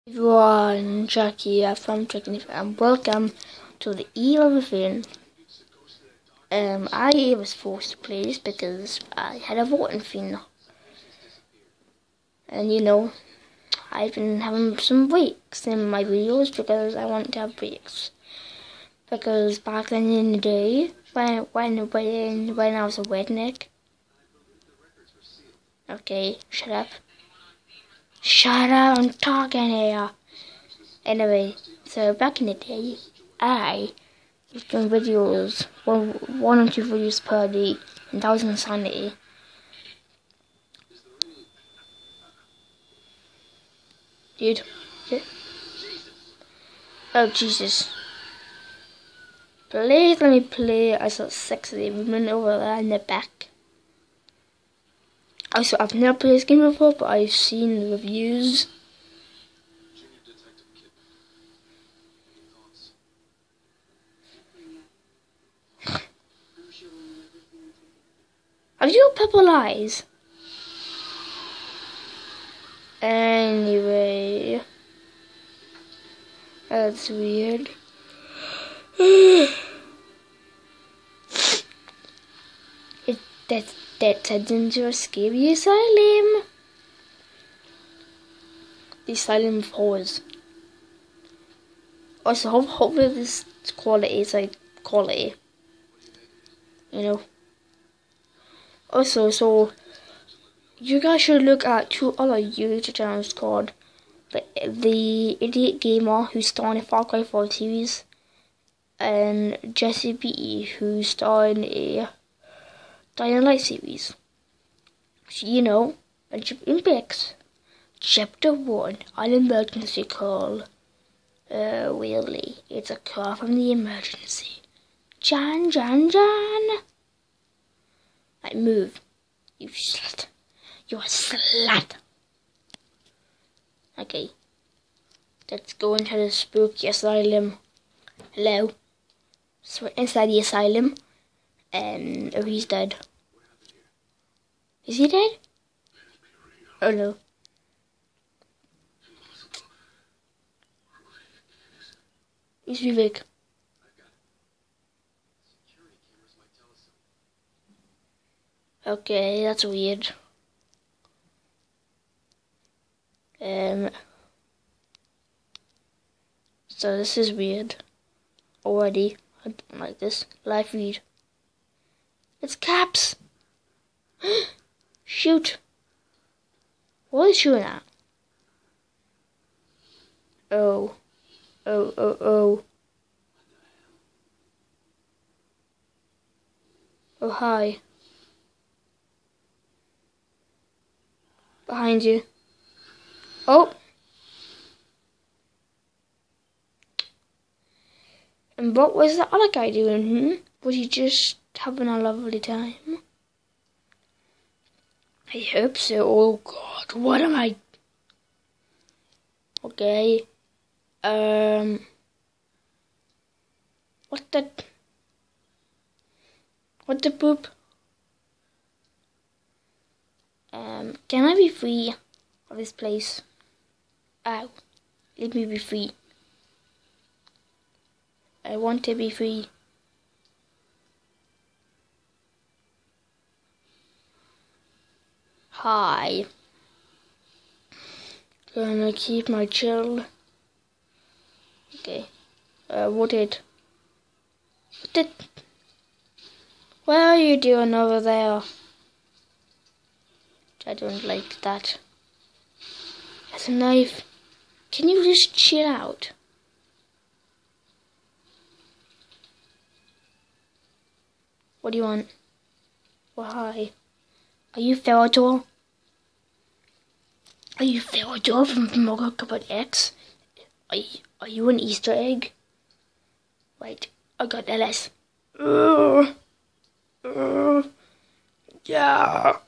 Everyone, Jack here from Dragon and welcome to the Evil Within. I was forced to play this because I had a voting thing. And I've been having some breaks in my videos because I want to have breaks. Because back then in the day, when I was a redneck. Okay, shut up. Shut up, I'm talking here. Anyway, so back in the day, I was doing videos, one or two videos per day, and that was insanity. Dude. Oh, Jesus. Please let me play as a sexy woman over there in the back. Also, I've never played this game before, but I've seen the reviews. Have you got purple eyes? Anyway, that's weird. That's a dangerous, scary asylum. The asylum of horrors. Also, hopefully this quality is like quality. Also, so you guys should look at two other YouTube channels called the Idiot Gamer, who starred in Far Cry 4 series, and Jesse B, who starred in a Dying Light series. So, Olympics. Chapter 1, an emergency call. Really, it's a call from the emergency. John. Like, move. You slut. You're a slut. Okay. Let's go into the spooky asylum. Hello. So we're inside the asylum. Oh, he's dead. Is he dead? Oh no. He's Vivek. Okay, that's weird. So this is weird. Already. I don't like this. Live read. It's caps! Shoot! What are you shooting at? Oh, hi. Behind you. Oh! And what was the other guy doing? Was he just having a lovely time? I hope so. Oh God, what am I? Okay. What the poop? Can I be free of this place? Ow. Let me be free. I want to be free. Hi. Gonna keep my chill. Okay. What are you doing over there? I don't like that. There's a knife. Can you just chill out? What do you want? Well, hi. Are you Ferodor? Are you Ferodor from Mortal Kombat X? Are you an Easter egg? Wait, I got LS. Yeah.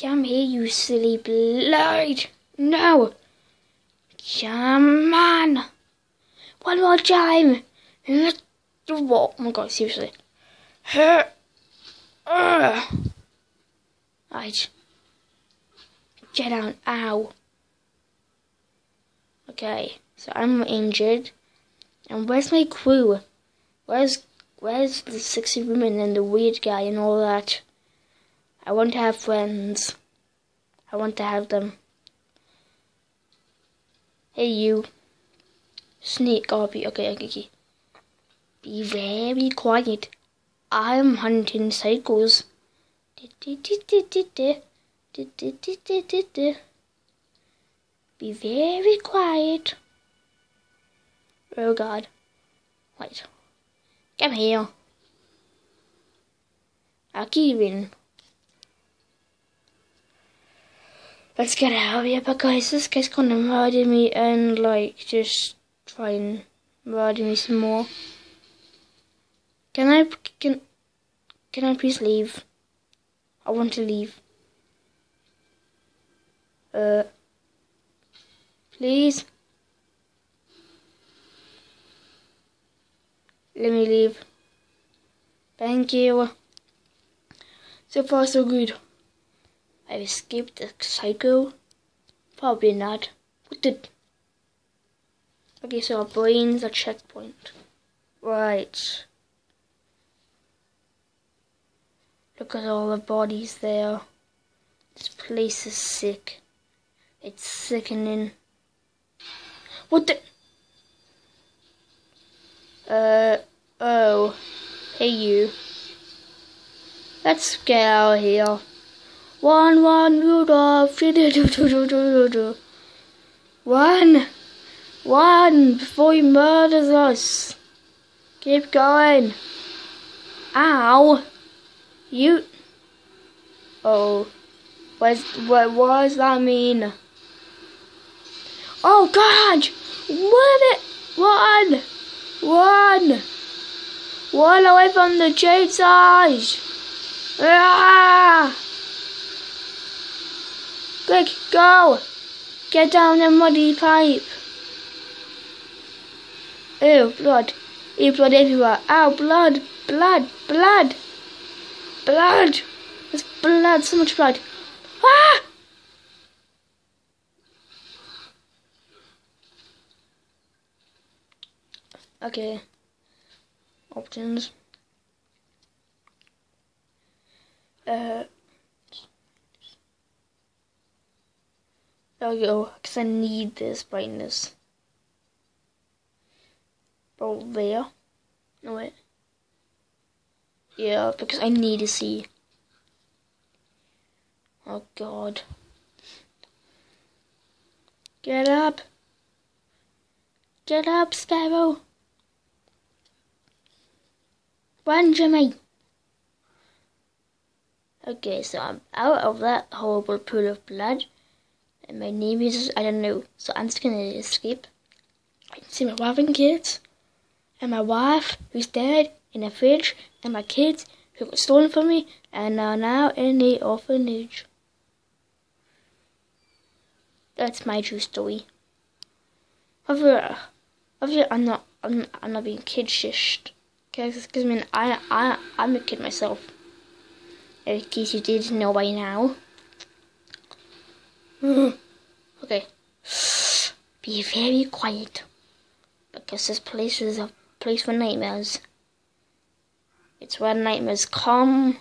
Come here, you silly blood. No. Come on. One more time. Oh my God, seriously. Right. Get down. Ow. Okay, so I'm injured. And where's my crew? Where's the sexy woman and the weird guy and all that? I want to have friends. I want to have them. Hey you. Snake. Oh, okay. Be very quiet. I'm hunting cycles. Be very quiet. Oh God. Wait. Come here. I'll keep in. Let's get out of here, but guys, this guy's gonna murder me and like just try and murder me some more. Can I please leave? I want to leave. Please. Let me leave. Thank you. So far so good. I've escaped the psycho? Probably not. What the... Okay, so our brain's a checkpoint. Right. Look at all the bodies there. This place is sick. It's sickening. What the... Oh. Hey you. Let's get out of here. Run, Rudolph. Run before he murders us. Keep going. Ow. You. Oh. What does that mean? Oh God! Run away from the chainsaws! Ah! Quick, go! Get down the muddy pipe. Ew, blood. Ew, blood everywhere. Ow, blood. There's blood, so much blood. Ah! Okay. Options. There we go, because I need this brightness. Oh, there. No, wait. Yeah, because I need to see. Oh, God. Get up. Get up, Sparrow. Run, Jimmy. Okay, so I'm out of that horrible pool of blood. And my name is, I don't know. So I'm just gonna escape. I can see my wife and kids. And my wife, who's dead, in a fridge. And my kids, who got stolen from me. And are now in the orphanage. That's my true story. Obviously, I'm not being kid-shished. Because I mean, I'm a kid myself. In case you didn't know by now. Okay. Be very quiet. Because this place is a place for nightmares. It's where nightmares come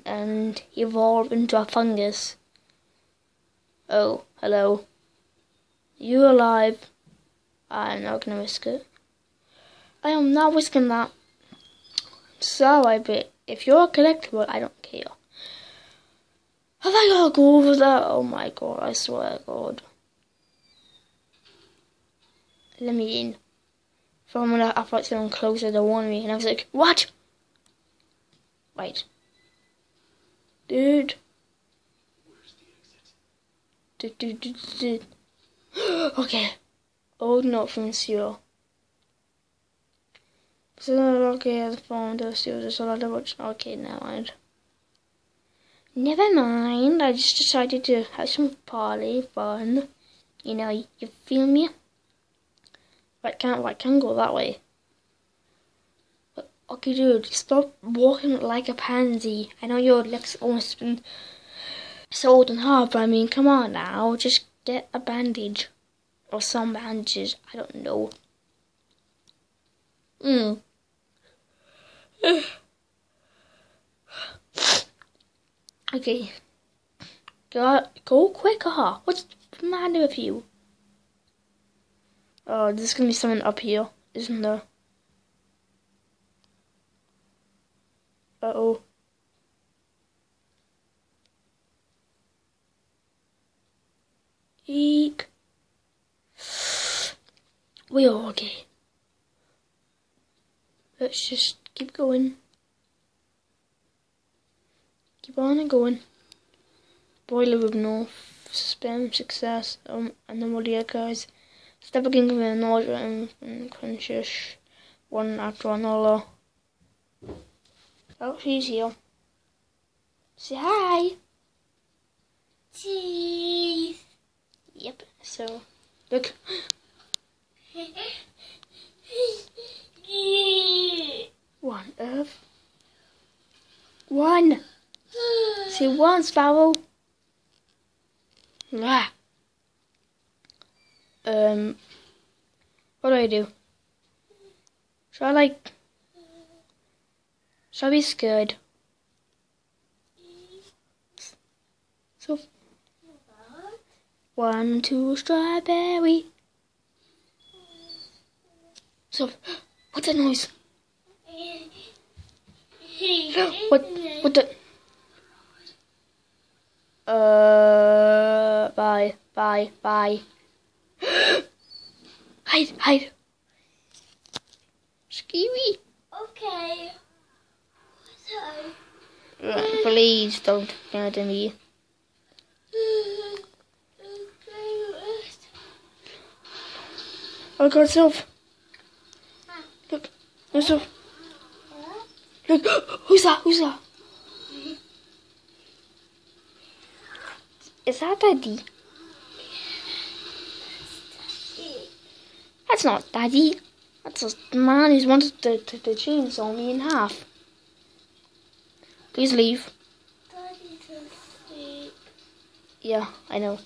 and evolve into a fungus. Oh, hello. You alive? I'm not gonna risk it. I am not risking that. So I bet if you're a collectible, I don't care. Have I gotta go over there? Oh my God, I swear to God. Let me in. For a minute, I thought someone closer to warn me, and I was like, what? Wait. Dude. Okay. Oh, not from zero. So, okay, the phone does zero, so I watch. Okay, never mind. Never mind, I just decided to have some party fun. You know, you feel me? I can't go that way. But, okay, dude, stop walking like a pansy. I know your legs almost been sword and harp. I mean, come on now, just get a bandage. Or some bandages, I don't know. Okay. Go quicker. What's the matter with you? Oh, there's gonna be someone up here, isn't there? Uh-oh. Eek. We're okay. Let's just keep going. Keep on and going. Boiler room north. Spam success. And then what the other guys. Step again with an order and conscious. One after another. Oh, she's here. Say hi. Cheese. Yep. So, look. One of. One. Say one, Sparrow. Ah. What do? Should I be scared? So, 1, 2, strawberry. So, what's that noise? What the? Bye. Hide. Scary. Okay. Please don't murder me. Oh God, Soph. Look, Soph. Look, who's that? Is that Daddy? That's not Daddy. That's a man who's wanted to chainsaw me in half. Please leave. Daddy's asleep. Yeah, I know.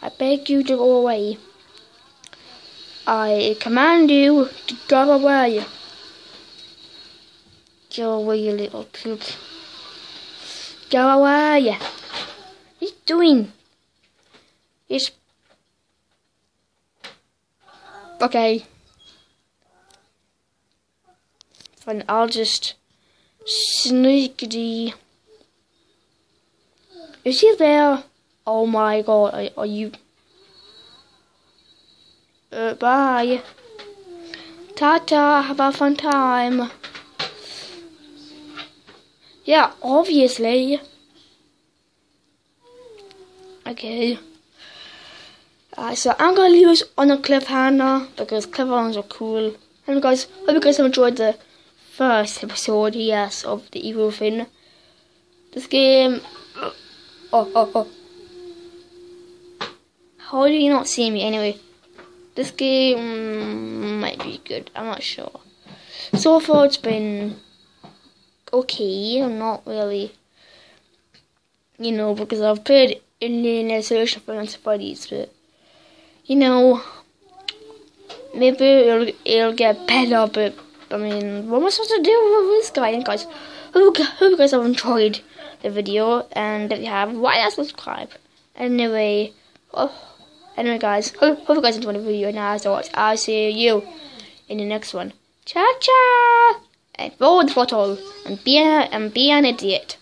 I beg you to go away. I command you to go away. Go away, you little poop. Go away. What are you doing? It's... Okay. Fine, I'll just sneakily... Is he there? Oh my God, are you... Bye. Ta-ta, have a fun time. Yeah, obviously. Okay. So I'm gonna leave us on a cliffhanger because cliffhangers are cool. And guys, hope you guys have enjoyed the first episode, yes, of the Evil Within. This game. Oh. How do you not see me anyway? This game might be good. I'm not sure. So far, it's been okay. I'm not really, because I've played Indian Isolation for Buddies, but maybe it'll get better. But I mean, what am I supposed to do with this guy? And guys, hope you guys have enjoyed the video, and if you have, why not subscribe? Anyway, guys, hope you guys enjoyed the video, and as always, I'll see you in the next one. Ciao, ciao, and forward throttle, and be an idiot.